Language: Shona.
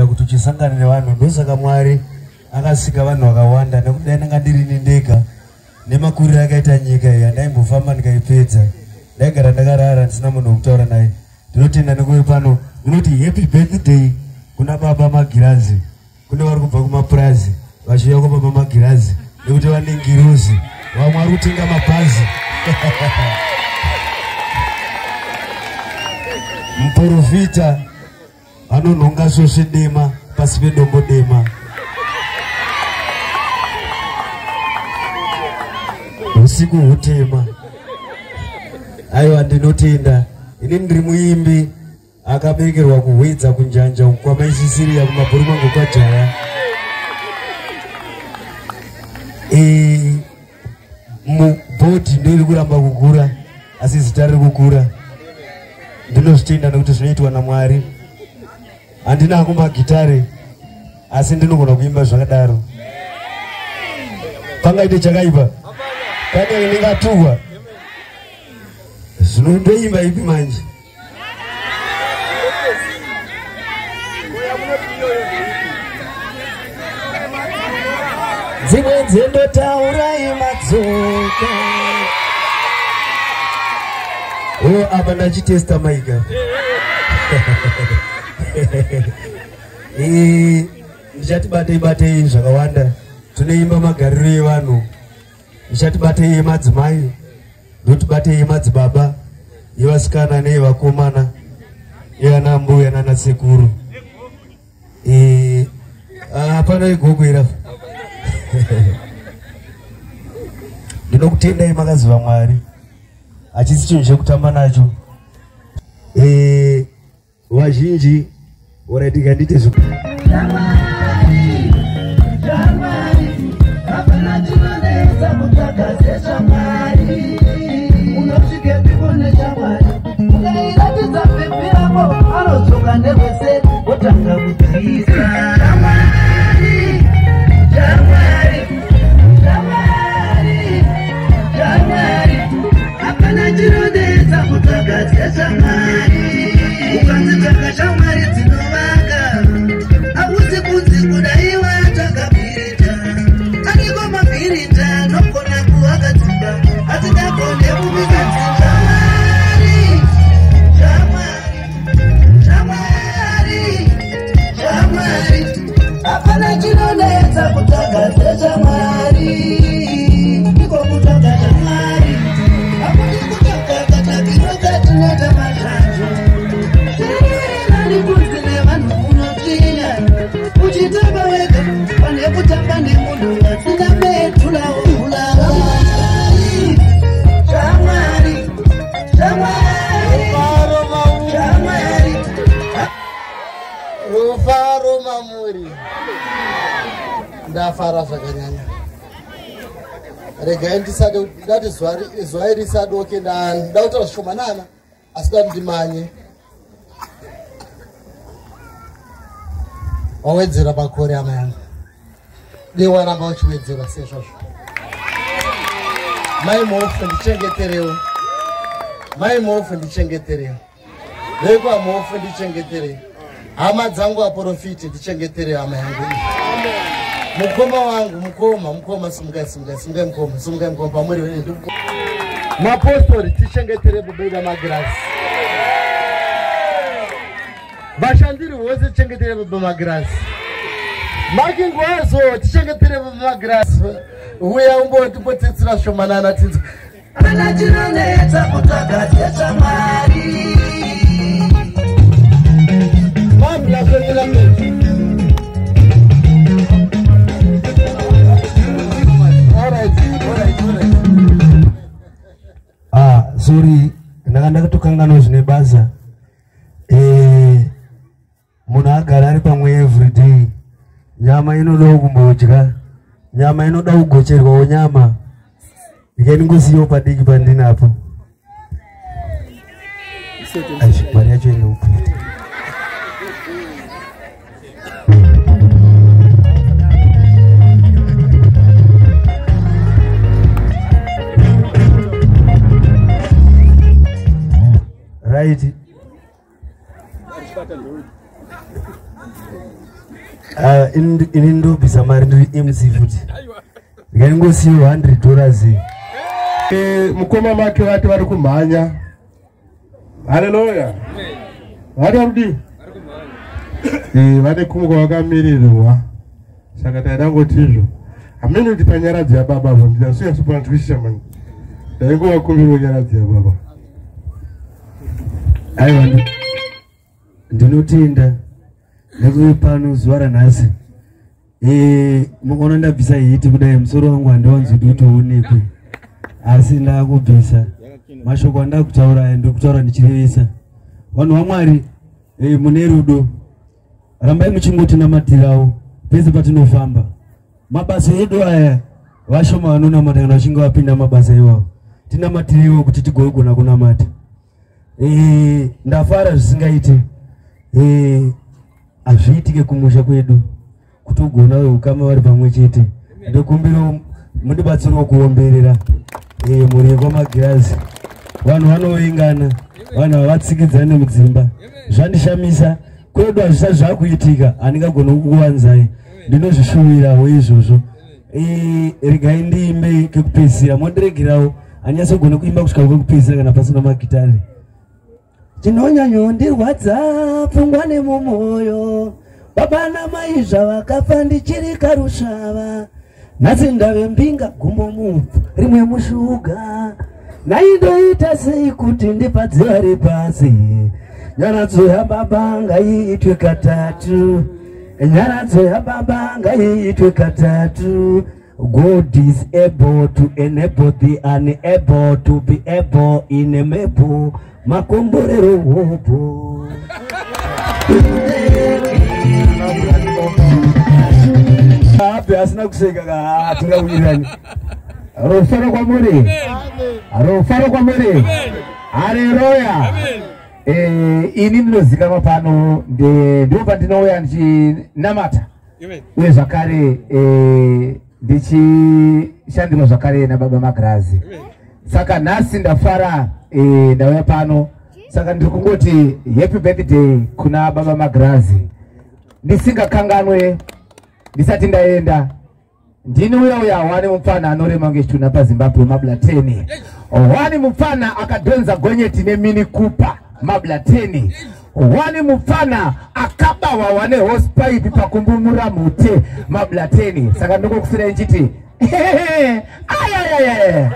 kuitira kuti uchisangana nevanhu. Ndosaka Mwari akasika vanhu vakawanda nekuti ndanga ndiri ndega nemakuriro akaita nyika iyi andaimbofamba ndikaipedza. Ndaigara ndakarara ndisina munhu wekutaura naye. Ndinotenda nekuve pano ndinoti happy birthday kuna baba Magirazi, kune vari kubva kumapurazi vachiuya kwababa Magirazi nekuti vanengiruzi vamwe vari kutenga mabhazi. Muprofita anonhonga svosve dema pasi pedombo dema. Usiku hutema. Aiwa, ndinotenda. Ini ndiri muimbi akabekerwa kuhwedza kunjanja kwamaisisiriya kumabhuri mangu kwajaya. Mubhodhi ndoiri kuramba kukura asi zita riri kukura. Ndinozvitenda nekuti zvinoitwa naMwari. Handina kumagitare asi ndinogona kuimba zvakadaro. Pangaite chakaipa kana ndingatuhwa zvinondoimba ipi manje? Dzimwe dzendotaura imadzoka. Apa ndachitesta maika. Ndichatibatei zvakawanda. Tunoimba magariro evanhu. Ndichatibatei emadzimai, ndotibatei emadzibaba, evasikana neevakomana, evana mbuya nana sekuru. Hapana igogwera. Ndinokutendai makaziva Mwari. Hachisi chinhu chekutamba nacho. Vazhinji voraitika ndite zvo. Rufaro Mamuri ndafara zvakanyanya. Regai ndisade ndati zuva iri sadoke ndakutaura zvishomanana asi dati ndimanye. Wawedzera makore hama yangu. Dei waramba uchiwedzera sezvazvo. Mai mofu ndichengeterewo. Mai mofu ndichengeterewo. Rekwa mofu ndichengeterewo. Hama dzangu aprofiti ndichengetere hama yangu. Mukoma wangu mukoma simugai mukoma pamuri wedu. Mapostori tichengetere Baba Magirazi. Vashandiri vose tichengetere Baba Magirazi. Makingwazo tichengetere Baba Magirazi. Uya umbotsitsira shomanana tinzi. Kana chinonetsa kutakatesa Mwari. Sorry, ndakanda kutokangana zvine basa. Munhu agara ari pamwe everyday. Nyama inoda kumbodya. Nyama inoda kugocherwawo nyama. Ndingosiyo padiki pandinapo. Mari yacho inopa. Right. ini ndobvisa mari ndiri MC futi ngaingosiyo $100 mukoma make vati vari kumhanya. Haleluya. Vari varudi vane kumuka vakamirirwa. Saka taida ngotizvo hamene kuti panyaradzi yababa vo ndinasuya supana twisha mani ndaingovakumbirwa nyaradzi yababa. aiwa ndinotenda nekuve pano zuva ranhasi mukaona ndabvisa hiti kudai musoro wangu handiwanzi utoonekwe asi ndakubvisa mashoko andakutaura ndokutaura ndichirevesa. Vanhu vaMwari mune rudo rambai muchingotinamatirao pese patinofamba. Mabasa edu aya vashoma vanonamata kana vachinge vapinda mabasa iwavo tinamatirewo kuti tigogona kunamata. Ndafara zvisingaite hazviitike kumusha kwedu kutogona ukama vari pamwe chete. Ndokumbira mundibatsirawo kuomberera murekwa magirazi. Vanhu vanoingana, vanhu havatsikidzane mudzimba. Zvandishamisa kwedu hazvisati zvakuitika, handingagona kukuwanzai. Ndinozvishuvirawo izvozvo. Regai ndiimbe kekupedzisira, mondiregerawo hanyatsogona kuimba kusvika kwekupedzisira kana pasina magitari. Chinonyanyondirwadza pfungwa nemumwoyo, baba namai zvavakafa ndichiri karushava. Nhasi ndave mbinga gumbo mupfu rimwe mushuga. Naindoita sei kuti ndipadziva ripasi. Nyaradzo yababa ngaiitwe katatu. Nyaradzo yababa ngaiitwe katatu. God is able to enable the unable to be able in a maple. Makomborero wopo. Happy asina kuseka tingawirani. Arofaro kwa muri. Arofaro kwa muri. Haleluya. Ini ndinozikanwa pano ndipo pandinouya ndichinamata. Uye zvakare ndichishandira zvakare nababa Magirazi. Saka nhasi ndafara ndauya pano. Saka ndikungoti happy birthday kuna baba Magirazi. Ndisingakanganwe ndisati ndaenda. Ndini uya wani mufana anorema ngechituna paZimbabwe mablateni. Wani mufana akadonza gonyeti nemini kupa mablateni. Wani mufana akabawa wane hosepipe pakumbumura mute mablateni. Saka ndokufira nchiti ayayaya